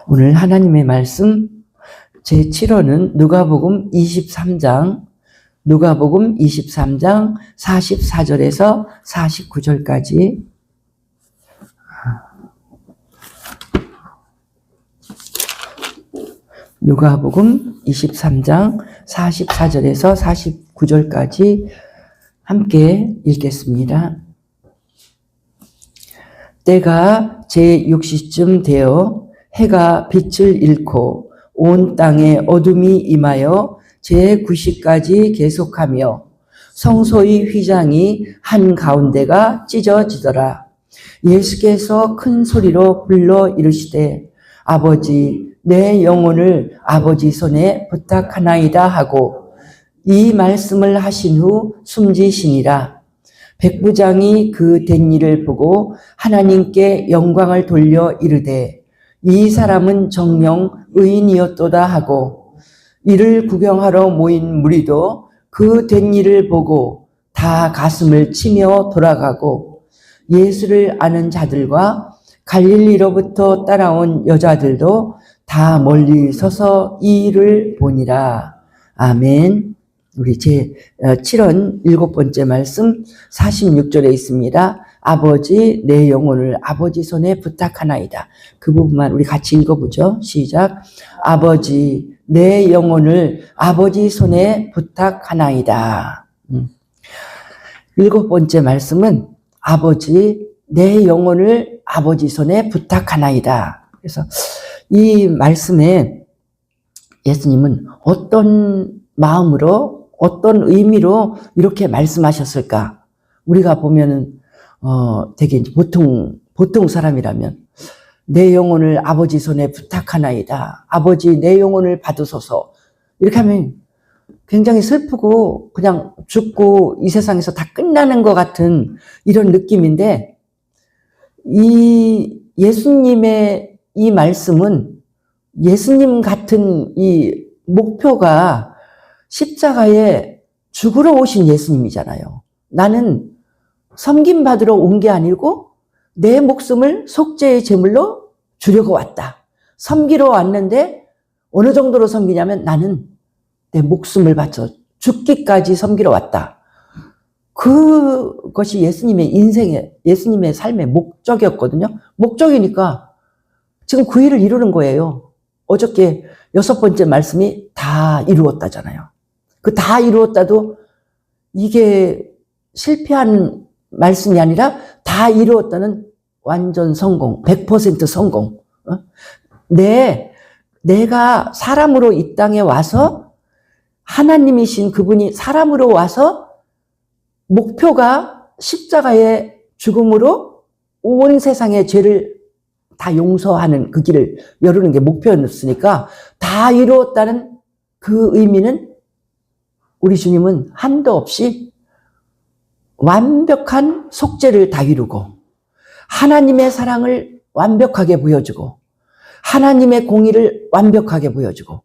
오늘 하나님의 말씀 제7호는 누가복음 23장 44절에서 49절까지 누가복음 23장 44절에서 49절까지 함께 읽겠습니다. 때가 제6시쯤 되어 해가 빛을 잃고 온 땅에 어둠이 임하여 제9시까지 계속하며 성소의 휘장이 한가운데가 찢어지더라. 예수께서 큰 소리로 불러 이르시되 아버지 내 영혼을 아버지 손에 부탁하나이다 하고 이 말씀을 하신 후 숨지시니라. 백부장이 그 된 일을 보고 하나님께 영광을 돌려 이르되 이 사람은 정녕 의인이었도다 하고 이를 구경하러 모인 무리도 그 된 일을 보고 다 가슴을 치며 돌아가고 예수를 아는 자들과 갈릴리로부터 따라온 여자들도 다 멀리 서서 이 일을 보니라. 아멘. 우리 제7원 7번째 말씀 46절에 있습니다. 아버지 내 영혼을 아버지 손에 부탁하나이다. 그 부분만 우리 같이 읽어보죠. 시작. 아버지 내 영혼을 아버지 손에 부탁하나이다. 7번째 말씀은 아버지 내 영혼을 아버지 손에 부탁하나이다. 그래서 이 말씀에 예수님은 어떤 마음으로 어떤 의미로 이렇게 말씀하셨을까? 우리가 보면은 되게 보통 사람이라면 내 영혼을 아버지 손에 부탁하나이다. 아버지 내 영혼을 받으소서. 이렇게 하면 굉장히 슬프고 그냥 죽고 이 세상에서 다 끝나는 것 같은 이런 느낌인데 이 예수님의 이 말씀은 예수님 같은 이 목표가 십자가에 죽으러 오신 예수님이잖아요. 나는 섬김받으러 온 게 아니고 내 목숨을 속죄의 제물로 주려고 왔다. 섬기러 왔는데 어느 정도로 섬기냐면 나는 내 목숨을 바쳐 죽기까지 섬기러 왔다. 그것이 예수님의 인생의, 예수님의 삶의 목적이었거든요. 목적이니까 지금 그 일을 이루는 거예요. 어저께 6번째 말씀이 다 이루었다잖아요. 그 다 이루었다도 이게 실패한 말씀이 아니라 다 이루었다는 완전 성공, 100% 성공. 내가 사람으로 이 땅에 와서 하나님이신 그분이 사람으로 와서 목표가 십자가의 죽음으로 온 세상의 죄를 다 용서하는 그 길을 열는 게 목표였으니까 다 이루었다는 그 의미는 우리 주님은 한도 없이 완벽한 속죄를 다 이루고 하나님의 사랑을 완벽하게 보여주고 하나님의 공의를 완벽하게 보여주고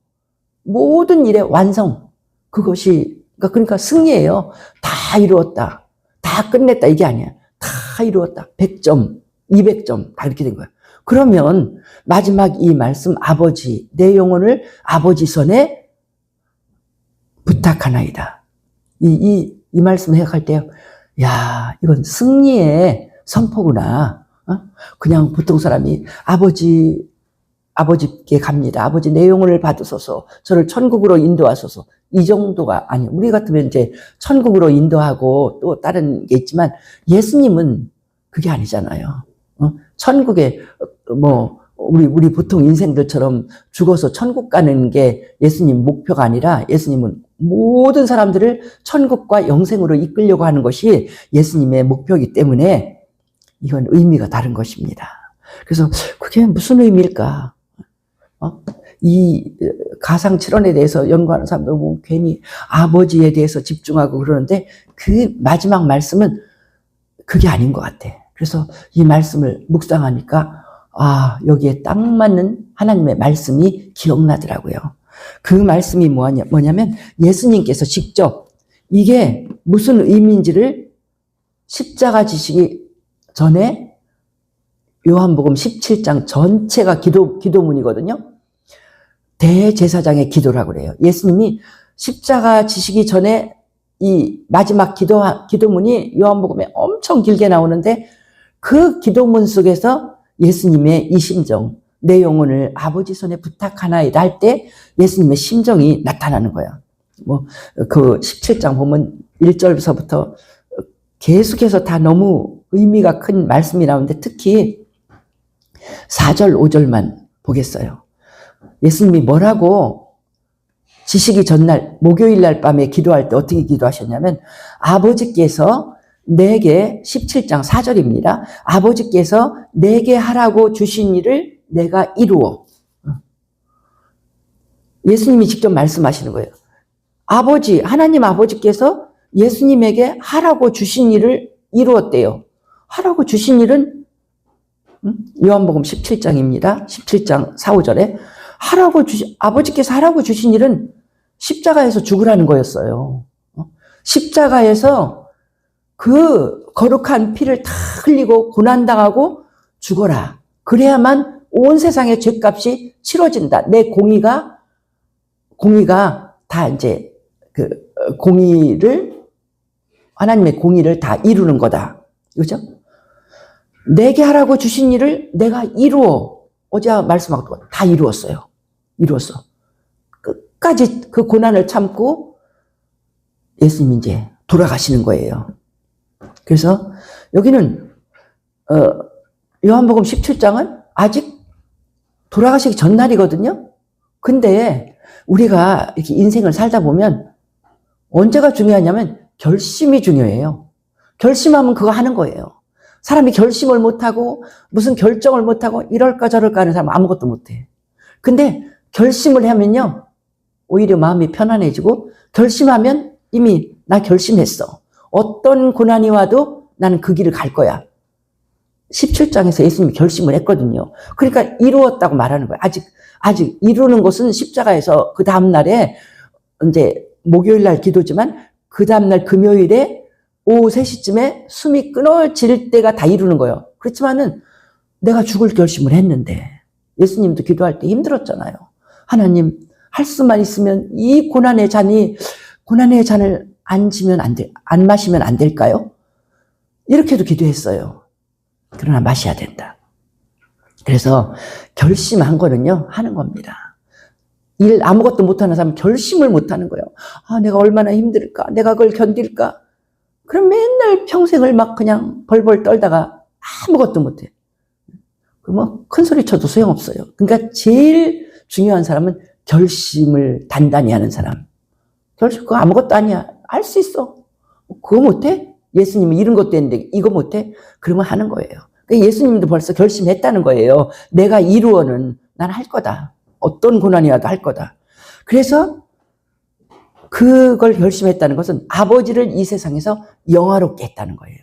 모든 일의 완성, 그것이 그러니까 승리예요. 다 이루었다. 다 끝냈다. 이게 아니야. 다 이루었다. 100점, 200점 다 이렇게 된 거야. 그러면 마지막 이 말씀 아버지 내 영혼을 아버지 손에 부탁하나이다. 이 말씀 생각할 때 야, 이건 승리의 선포구나. 그냥 보통 사람이 아버지께 갑니다. 아버지 내 영혼을 받으소서. 저를 천국으로 인도하소서. 이 정도가 아니에요. 우리 같으면 이제 천국으로 인도하고 또 다른 게 있지만 예수님은 그게 아니잖아요. 천국에 우리 보통 인생들처럼 죽어서 천국 가는 게 예수님 목표가 아니라 예수님은 모든 사람들을 천국과 영생으로 이끌려고 하는 것이 예수님의 목표이기 때문에 이건 의미가 다른 것입니다. 그래서 그게 무슨 의미일까? 이 가상칠언에 대해서 연구하는 사람들 보면 괜히 아버지에 대해서 집중하고 그러는데 그 마지막 말씀은 그게 아닌 것 같아. 그래서 이 말씀을 묵상하니까 여기에 딱 맞는 하나님의 말씀이 기억나더라고요. 그 말씀이 뭐냐면 예수님께서 직접 이게 무슨 의미인지를 십자가 지시기 전에 요한복음 17장 전체가 기도문이거든요. 대제사장의 기도라고 그래요. 예수님이 십자가 지시기 전에 이 마지막 기도문이 요한복음에 엄청 길게 나오는데 그 기도문 속에서 예수님의 이 심정, 내 영혼을 아버지 손에 부탁하나이다 할 때 예수님의 심정이 나타나는 거야. 그 17장 보면 1절서부터 계속해서 다 너무 의미가 큰 말씀이 나오는데 특히 4절, 5절만 보겠어요. 예수님이 뭐라고 지시기 전날, 목요일 날 밤에 기도할 때 어떻게 기도하셨냐면, 아버지께서 내게, 17장 4절입니다. 아버지께서 내게 하라고 주신 일을 내가 이루어. 예수님이 직접 말씀하시는 거예요. 하나님 아버지께서 예수님에게 하라고 주신 일을 이루었대요. 하라고 주신 일은 요한복음 17장입니다. 17장 4, 5절에 아버지께서 하라고 주신 일은 십자가에서 죽으라는 거였어요. 십자가에서 그 거룩한 피를 다 흘리고 고난당하고 죽어라. 그래야만 온 세상의 죄값이 치러진다. 내 공의가 다 이제 하나님의 공의를 다 이루는 거다. 그죠? 내게 하라고 주신 일을 내가 이루어. 어제 말씀하고 다 이루었어요. 이루었어. 끝까지 그 고난을 참고 예수님이 이제 돌아가시는 거예요. 그래서 여기는 요한복음 17장은 아직 돌아가시기 전날이거든요. 근데 우리가 이렇게 인생을 살다 보면 언제가 중요하냐면 결심이 중요해요. 결심하면 그거 하는 거예요. 사람이 결심을 못하고 무슨 결정을 못하고 이럴까 저럴까 하는 사람은 아무것도 못해. 근데 결심을 하면요 오히려 마음이 편안해지고, 결심하면 이미 나 결심했어. 어떤 고난이 와도 나는 그 길을 갈 거야. 17장에서 예수님이 결심을 했거든요. 그러니까 이루었다고 말하는 거예요. 아직 이루는 것은 십자가에서 그 다음날에 이제 목요일 날 기도지만 그 다음날 금요일에 오후 3시쯤에 숨이 끊어질 때가 다 이루는 거예요. 그렇지만은 내가 죽을 결심을 했는데, 예수님도 기도할 때 힘들었잖아요. 하나님, 할 수만 있으면 이 고난의 잔을 안 마시면 안 될까요? 이렇게도 기도했어요. 그러나 마셔야 된다. 그래서 결심한 거는요, 하는 겁니다. 일 아무것도 못하는 사람은 결심을 못하는 거예요. 내가 얼마나 힘들까? 내가 그걸 견딜까? 그럼 맨날 평생을 막 그냥 벌벌 떨다가 아무것도 못해. 큰 소리 쳐도 소용없어요. 그러니까 제일 중요한 사람은 결심을 단단히 하는 사람. 그거 아무것도 아니야. 할 수 있어. 그거 못해? 예수님이 이런 것도 했는데 이거 못해? 그러면 하는 거예요. 그러니까 예수님도 벌써 결심했다는 거예요. 내가 이루어는 난 할 거다. 어떤 고난이 와도 할 거다. 그래서 그걸 결심했다는 것은 아버지를 이 세상에서 영화롭게 했다는 거예요.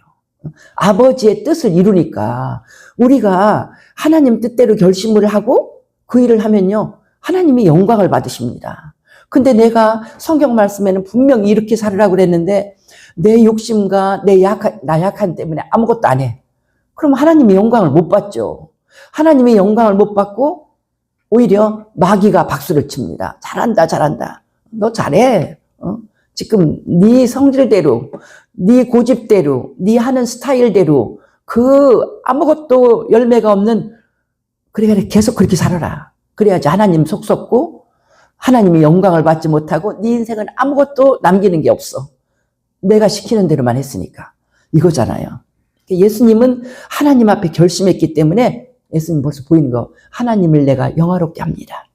아버지의 뜻을 이루니까 우리가 하나님 뜻대로 결심을 하고 그 일을 하면요, 하나님이 영광을 받으십니다. 근데 내가 성경 말씀에는 분명히 이렇게 살으라고 그랬는데 내 욕심과 나 약한 때문에 아무것도 안 해. 그럼 하나님이 영광을 못 받죠. 하나님이 영광을 못 받고 오히려 마귀가 박수를 칩니다. 잘한다. 너 잘해. 지금 네 성질대로, 네 고집대로, 네 하는 스타일대로 아무것도 열매가 없는, 그래 계속 그렇게 살아라. 그래야지 하나님 속 썩고 하나님이 영광을 받지 못하고 네 인생은 아무것도 남기는 게 없어. 내가 시키는 대로만 했으니까. 이거잖아요. 예수님은 하나님 앞에 결심했기 때문에 예수님 벌써 보이는 거, 하나님을 내가 영화롭게 합니다.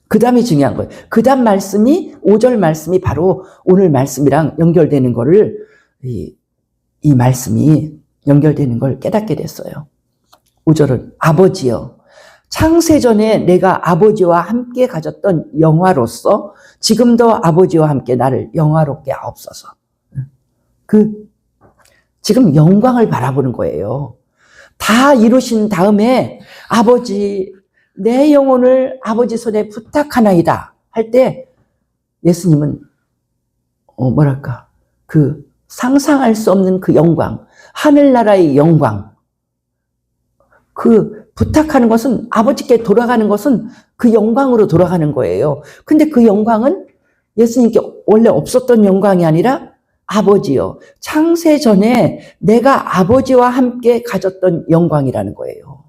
그 다음이 중요한 거예요. 그 다음 말씀이 5절 말씀이 바로 오늘 말씀이랑 연결되는 거를 이 말씀이 연결되는 걸 깨닫게 됐어요. 5절은 아버지여, 창세전에 내가 아버지와 함께 가졌던 영화로서 지금도 아버지와 함께 나를 영화롭게 하옵소서. 지금 영광을 바라보는 거예요. 다 이루신 다음에 아버지, 내 영혼을 아버지 손에 부탁하나이다 할 때 예수님은 상상할 수 없는 그 영광, 하늘나라의 영광, 그 부탁하는 것은 아버지께 돌아가는 것은 그 영광으로 돌아가는 거예요. 근데 그 영광은 예수님께 원래 없었던 영광이 아니라 아버지요. 창세 전에 내가 아버지와 함께 가졌던 영광이라는 거예요.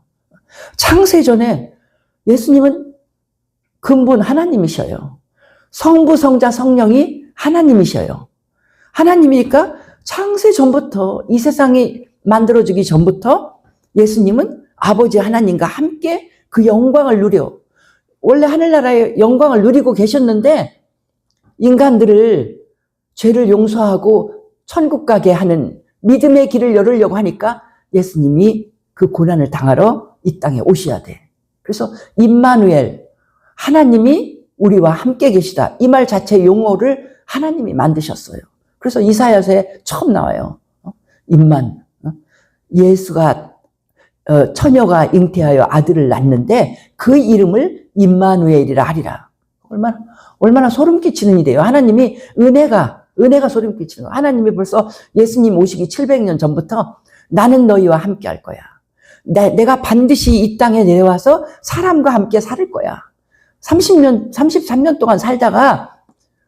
창세 전에 예수님은 근본 하나님이셔요. 성부, 성자, 성령이 하나님이셔요. 하나님이니까 창세 전부터, 이 세상이 만들어지기 전부터 예수님은 아버지 하나님과 함께 그 영광을 누려, 원래 하늘나라의 영광을 누리고 계셨는데 인간들을 죄를 용서하고 천국 가게 하는 믿음의 길을 열으려고 하니까 예수님이 그 고난을 당하러 이 땅에 오셔야 돼. 그래서 임마누엘, 하나님이 우리와 함께 계시다. 이 말 자체 용어를 하나님이 만드셨어요. 그래서 이사야서에 처음 나와요. 임만. 예수가 처녀가 잉태하여 아들을 낳는데 그 이름을 임마누엘이라 하리라. 얼마나 소름 끼치는 일이에요. 하나님이 은혜가 소름 끼치는 거예요. 하나님이 벌써 예수님 오시기 700년 전부터 나는 너희와 함께 할 거야. 내가 반드시 이 땅에 내려와서 사람과 함께 살 거야. 33년 동안 살다가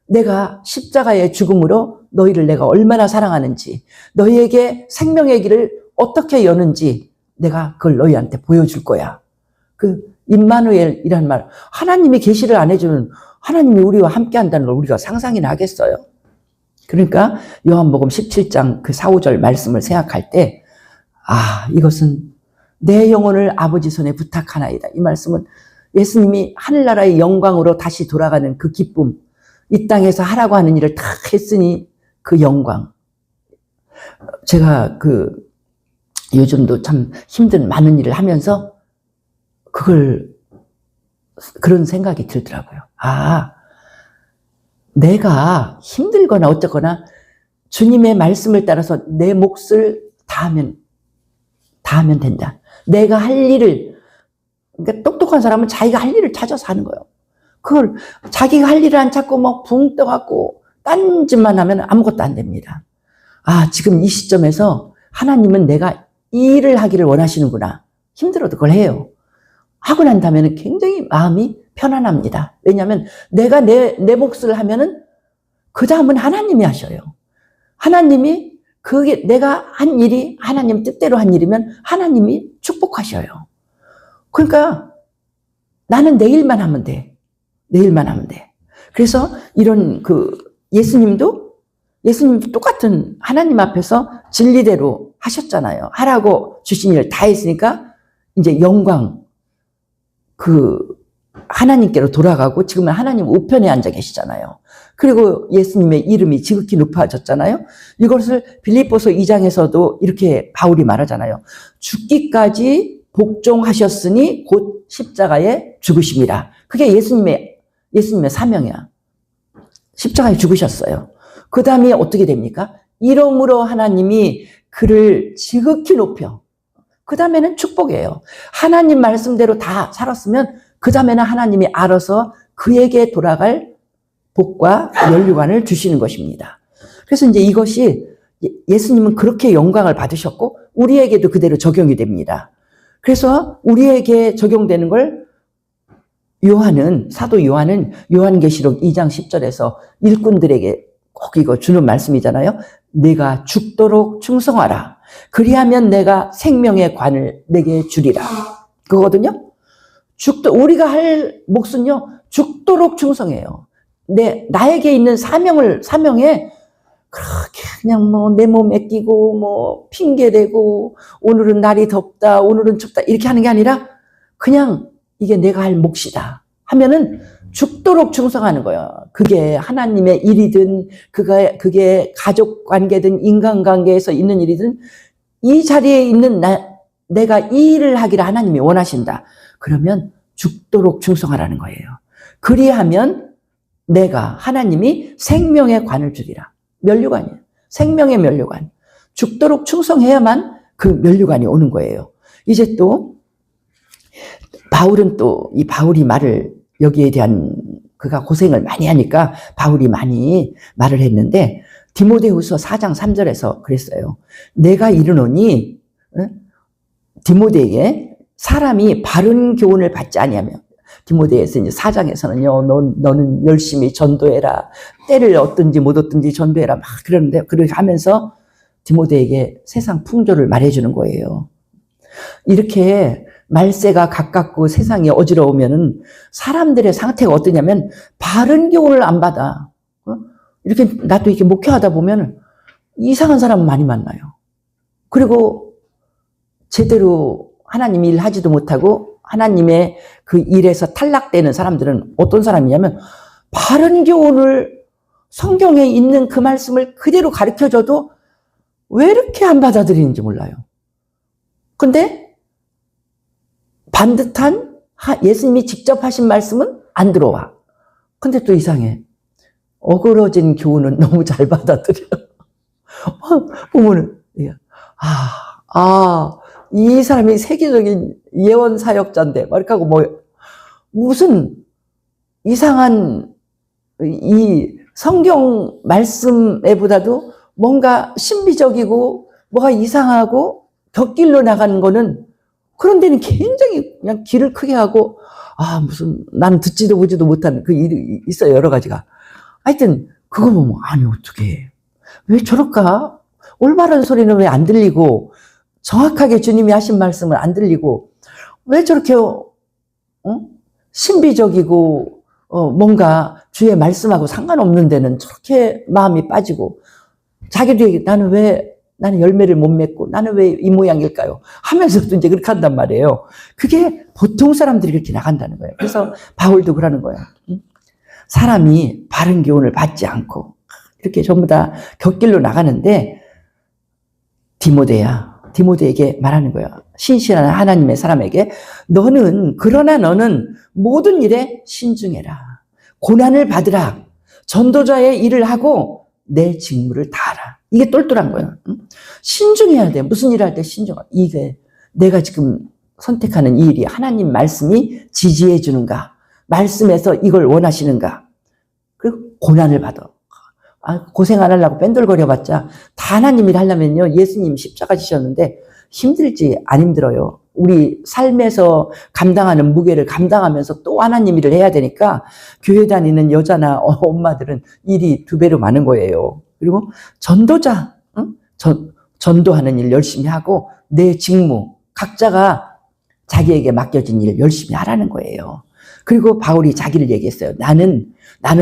내가 십자가의 죽음으로 너희를 내가 얼마나 사랑하는지, 너희에게 생명의 길을 어떻게 여는지 내가 그걸 너희한테 보여줄 거야. 그 임마누엘이라는 말, 하나님이 계시를 안 해주는, 하나님이 우리와 함께 한다는 걸 우리가 상상이나 하겠어요? 그러니까 요한복음 17장 그 4, 5절 말씀을 생각할 때, 이것은 내 영혼을 아버지 손에 부탁하나이다. 이 말씀은 예수님이 하늘나라의 영광으로 다시 돌아가는 그 기쁨, 이 땅에서 하라고 하는 일을 다 했으니 그 영광. 제가 요즘도 참 힘든 많은 일을 하면서 그런 생각이 들더라고요. 내가 힘들거나 어쩌거나 주님의 말씀을 따라서 내 몫을 다하면 된다. 내가 할 일을, 그러니까 똑똑한 사람은 자기가 할 일을 찾아서 하는 거예요. 그걸 자기가 할 일을 안 찾고 막 붕 떠갖고 딴 짓만 하면 아무것도 안 됩니다. 지금 이 시점에서 하나님은 내가 이 일을 하기를 원하시는구나. 힘들어도 그걸 해요. 하고 난 다음에는 굉장히 마음이 편안합니다. 왜냐하면 내가 내 몫을 하면은 그 다음은 하나님이 하셔요. 하나님이 그게 내가 한 일이 하나님 뜻대로 한 일이면 하나님이 축복하셔요. 그러니까 나는 내 일만 하면 돼. 내 일만 하면 돼. 그래서 이런 예수님도 똑같은 하나님 앞에서 진리대로 하셨잖아요. 하라고 주신 일을 다 했으니까 이제 영광 하나님께로 돌아가고 지금은 하나님 우편에 앉아 계시잖아요. 그리고 예수님의 이름이 지극히 높아졌잖아요. 이것을 빌립보서 2장에서도 이렇게 바울이 말하잖아요. 죽기까지 복종하셨으니 곧 십자가에 죽으심이라. 그게 예수님의 사명이야. 십자가에 죽으셨어요. 그 다음에 어떻게 됩니까? 이러므로 하나님이 그를 지극히 높여. 그 다음에는 축복이에요. 하나님 말씀대로 다 살았으면 그 다음에는 하나님이 알아서 그에게 돌아갈 복과 면류관을 주시는 것입니다. 그래서 이제 이것이 예수님은 그렇게 영광을 받으셨고 우리에게도 그대로 적용이 됩니다. 그래서 우리에게 적용되는 걸 사도 요한은 요한계시록 2장 10절에서 일꾼들에게 꼭 이거 주는 말씀이잖아요. 내가 죽도록 충성하라. 그리하면 내가 생명의 관을 내게 주리라. 그거거든요. 우리가 할 몫은요, 죽도록 충성해요. 나에게 있는 사명에 그렇게 그냥 내 몸에 끼고 핑계대고 오늘은 날이 덥다, 오늘은 춥다 이렇게 하는 게 아니라 그냥 이게 내가 할 몫이다 하면은 죽도록 충성하는 거예요. 그게 하나님의 일이든 그게 가족 관계든 인간관계에서 있는 일이든 이 자리에 있는 내가 이 일을 하기를 하나님이 원하신다. 그러면 죽도록 충성하라는 거예요. 그리하면 하나님이 생명의 관을 주리라. 면류관이에요. 생명의 면류관. 죽도록 충성해야만 그 면류관이 오는 거예요. 이제 또 바울은 이 바울이 여기에 대한 그가 고생을 많이 하니까 바울이 많이 말을 했는데 디모데후서 4장 3절에서 그랬어요. 내가 이르노니 디모데에게 사람이 바른 교훈을 받지 아니하면, 디모데에서 이제 4장에서는요, 너는 열심히 전도해라. 때를 얻든지 못 얻든지 전도해라. 막 그러는데, 그렇게 하면서 디모데에게 세상 풍조를 말해주는 거예요. 이렇게 말세가 가깝고 세상이 어지러우면은 사람들의 상태가 어떠냐면 바른 교훈을 안 받아. 이렇게 나도 이렇게 목회하다 보면 이상한 사람 많이 만나요. 그리고 제대로 하나님 일 하지도 못하고 하나님의 그 일에서 탈락되는 사람들은 어떤 사람이냐면 바른 교훈을 성경에 있는 그 말씀을 그대로 가르쳐줘도 왜 이렇게 안 받아들이는지 몰라요. 근데 반듯한 예수님이 직접 하신 말씀은 안 들어와. 근데 또 이상해. 어그러진 교훈은 너무 잘 받아들여. 보면은, 이 사람이 세계적인 예언 사역자인데, 이렇게 하고 무슨 이상한 이 성경 말씀에보다도 뭔가 신비적이고 뭐가 이상하고 곁길로 나가는 거는 그런 데는 굉장히 그냥 귀를 크게 하고 무슨 나는 듣지도 보지도 못하는 그 일이 있어요. 여러 가지가. 하여튼 그거 보면 아니 어떡해. 왜 저럴까? 올바른 소리는 왜 안 들리고 정확하게 주님이 하신 말씀을 안 들리고 왜 저렇게 신비적이고 뭔가 주의 말씀하고 상관없는 데는 저렇게 마음이 빠지고 자기도 나는 열매를 못 맺고 나는 왜 이 모양일까요? 하면서도 이제 그렇게 한단 말이에요. 그게 보통 사람들이 그렇게 나간다는 거예요. 그래서 바울도 그러는 거예요. 사람이 바른 교훈을 받지 않고 이렇게 전부 다 곁길로 나가는데 디모데에게 말하는 거예요. 신실한 하나님의 사람에게 그러나 너는 모든 일에 신중해라. 고난을 받으라. 전도자의 일을 하고 내 직무를 다하라. 이게 똘똘한 거예요. 신중해야 돼. 무슨 일을 할 때 신중하라. 이게 내가 지금 선택하는 이 일이 하나님 말씀이 지지해 주는가? 말씀에서 이걸 원하시는가? 그리고 고난을 받아. 고생 안 하려고 뺀돌거려봤자 다 하나님 일 하려면요. 예수님 십자가 지셨는데 힘들지 안 힘들어요. 우리 삶에서 감당하는 무게를 감당하면서 또 하나님 일을 해야 되니까 교회 다니는 여자나 엄마들은 일이 2배로 많은 거예요. 그리고 전도자, 전도하는 일 열심히 하고 내 직무, 각자가 자기에게 맡겨진 일 열심히 하라는 거예요. 그리고 바울이 자기를 얘기했어요. 나는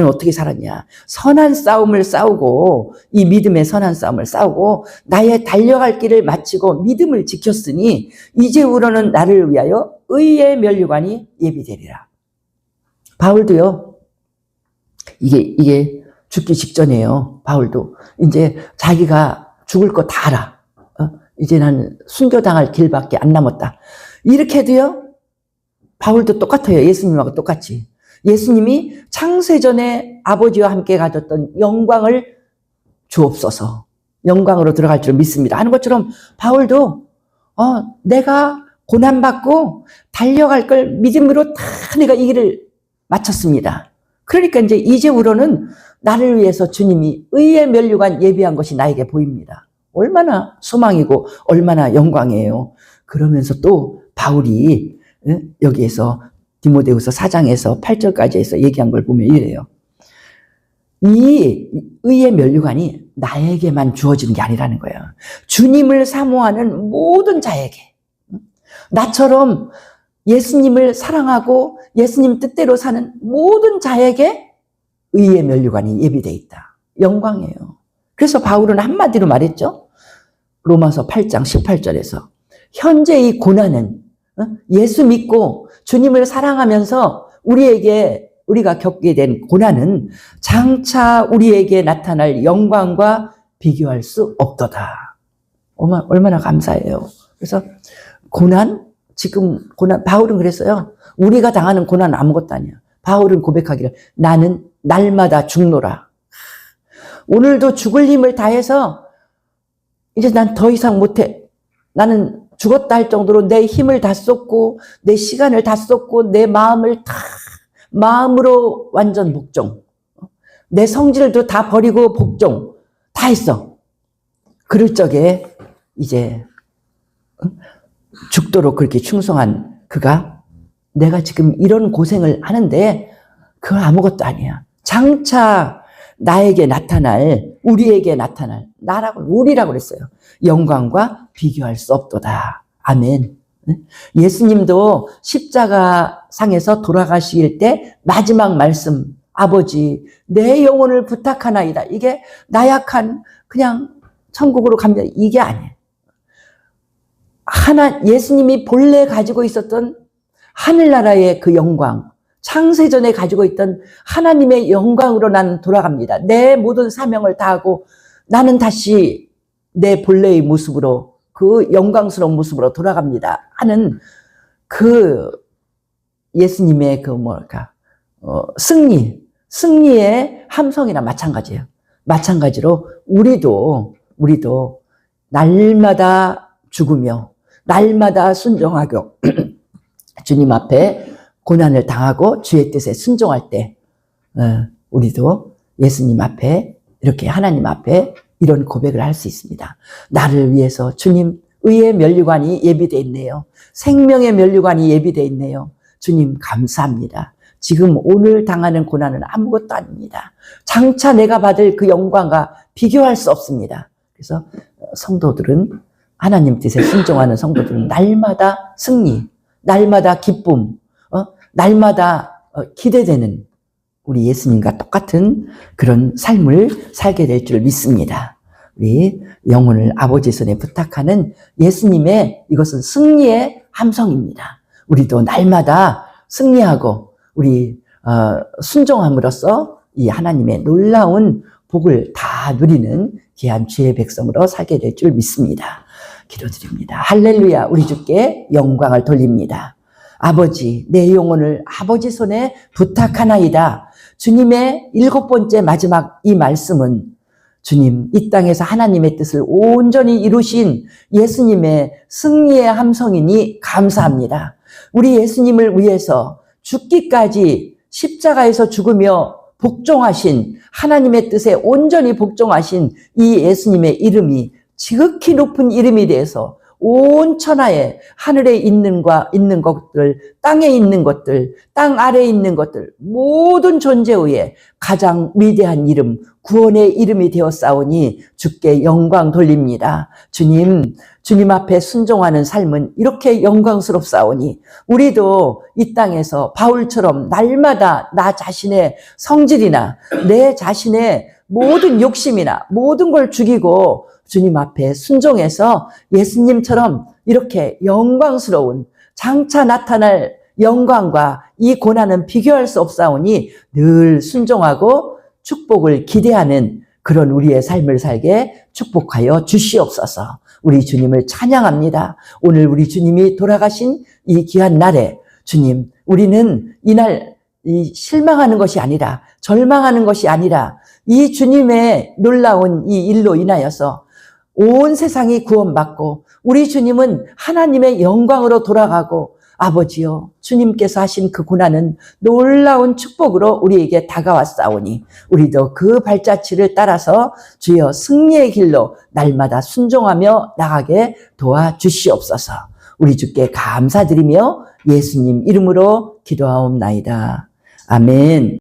어떻게 살았냐. 선한 싸움을 싸우고 이 믿음의 선한 싸움을 싸우고 나의 달려갈 길을 마치고 믿음을 지켰으니 이제후로는 나를 위하여 의의 면류관이 예비되리라. 바울도요. 이게 죽기 직전이에요. 바울도 이제 자기가 죽을 거 다 알아. 이제 나는 순교당할 길밖에 안 남았다. 이렇게 해도요. 바울도 똑같아요. 예수님하고 똑같이. 예수님이 창세전에 아버지와 함께 가졌던 영광을 주옵소서. 영광으로 들어갈 줄 믿습니다. 하는 것처럼 바울도 내가 고난받고 달려갈 걸 믿음으로 다 내가 이 길을 마쳤습니다. 그러니까 이제후로는 나를 위해서 주님이 의의 면류관 예비한 것이 나에게 보입니다. 얼마나 소망이고 얼마나 영광이에요. 그러면서 또 바울이 여기에서 디모데후서 4장에서 8절까지 해서 얘기한 걸 보면 이래요. 이 의의 면류관이 나에게만 주어지는 게 아니라는 거예요. 주님을 사모하는 모든 자에게, 나처럼 예수님을 사랑하고 예수님 뜻대로 사는 모든 자에게 의의 면류관이 예비되어 있다. 영광이에요. 그래서 바울은 한마디로 말했죠. 로마서 8장 18절에서 현재 이 고난은 예수 믿고 주님을 사랑하면서 우리가 겪게 된 고난은 장차 우리에게 나타날 영광과 비교할 수 없도다. 얼마나 감사해요. 그래서 바울은 그랬어요. 우리가 당하는 고난은 아무것도 아니야. 바울은 고백하기를 나는 날마다 죽노라. 오늘도 죽을 힘을 다해서 이제 난 더 이상 못해. 나는 죽었다 할 정도로 내 힘을 다 쏟고 내 시간을 다 쏟고 내 마음으로 완전 복종. 내 성질도 다 버리고 복종. 다 했어. 그럴 적에 이제 죽도록 그렇게 충성한 그가 내가 지금 이런 고생을 하는데 그건 아무것도 아니야. 장차 나에게 나타날, 우리에게 나타날, 우리라고 그랬어요. 영광과 비교할 수 없도다. 아멘. 예수님도 십자가 상에서 돌아가실 때 마지막 말씀, 아버지, 내 영혼을 부탁하나이다. 이게 나약한 그냥 천국으로 갑니다. 이게 아니에요. 예수님이 본래 가지고 있었던 하늘나라의 그 영광, 창세전에 가지고 있던 하나님의 영광으로 나는 돌아갑니다. 내 모든 사명을 다하고 나는 다시 내 본래의 모습으로, 그 영광스러운 모습으로 돌아갑니다 하는 그 예수님의 그 승리의 함성이나 마찬가지예요. 마찬가지로 우리도 날마다 죽으며 날마다 순종하고 주님 앞에 고난을 당하고 주의 뜻에 순종할 때 우리도 예수님 앞에, 이렇게 하나님 앞에 이런 고백을 할 수 있습니다. 나를 위해서 주님, 의의 면류관이 예비되어 있네요. 생명의 면류관이 예비되어 있네요. 주님 감사합니다. 지금 오늘 당하는 고난은 아무것도 아닙니다. 장차 내가 받을 그 영광과 비교할 수 없습니다. 그래서 성도들은, 하나님 뜻에 순종하는 성도들은 날마다 승리, 날마다 기쁨, 날마다 기대되는 우리 예수님과 똑같은 그런 삶을 살게 될 줄 믿습니다. 우리 영혼을 아버지 손에 부탁하는 예수님의 이것은 승리의 함성입니다. 우리도 날마다 승리하고 우리 순종함으로써 이 하나님의 놀라운 복을 다 누리는 귀한 주의 백성으로 살게 될 줄 믿습니다. 기도드립니다. 할렐루야. 우리 주께 영광을 돌립니다. 아버지, 내 영혼을 아버지 손에 부탁하나이다. 주님의 7번째 마지막 이 말씀은 주님, 이 땅에서 하나님의 뜻을 온전히 이루신 예수님의 승리의 함성이니 감사합니다. 우리 예수님을 위해서 죽기까지 십자가에서 죽으며 복종하신, 하나님의 뜻에 온전히 복종하신 이 예수님의 이름이 지극히 높은 이름이 되어서 온 천하에, 하늘에 있는 것들, 땅에 있는 것들, 땅 아래에 있는 것들, 모든 존재 위에 가장 위대한 이름, 구원의 이름이 되었사오니 주께 영광 돌립니다. 주님 앞에 순종하는 삶은 이렇게 영광스럽사오니 우리도 이 땅에서 바울처럼 날마다 나 자신의 성질이나 내 자신의 모든 욕심이나 모든 걸 죽이고 주님 앞에 순종해서 예수님처럼 이렇게 영광스러운 장차 나타날 영광과 이 고난은 비교할 수 없사오니 늘 순종하고 축복을 기대하는 그런 우리의 삶을 살게 축복하여 주시옵소서. 우리 주님을 찬양합니다. 오늘 우리 주님이 돌아가신 이 귀한 날에 주님, 우리는 이날 실망하는 것이 아니라, 절망하는 것이 아니라 이 주님의 놀라운 이 일로 인하여서 온 세상이 구원받고 우리 주님은 하나님의 영광으로 돌아가고 아버지여, 주님께서 하신 그 고난은 놀라운 축복으로 우리에게 다가왔사오니 우리도 그 발자취를 따라서 주여 승리의 길로 날마다 순종하며 나가게 도와주시옵소서. 우리 주께 감사드리며 예수님 이름으로 기도하옵나이다. 아멘.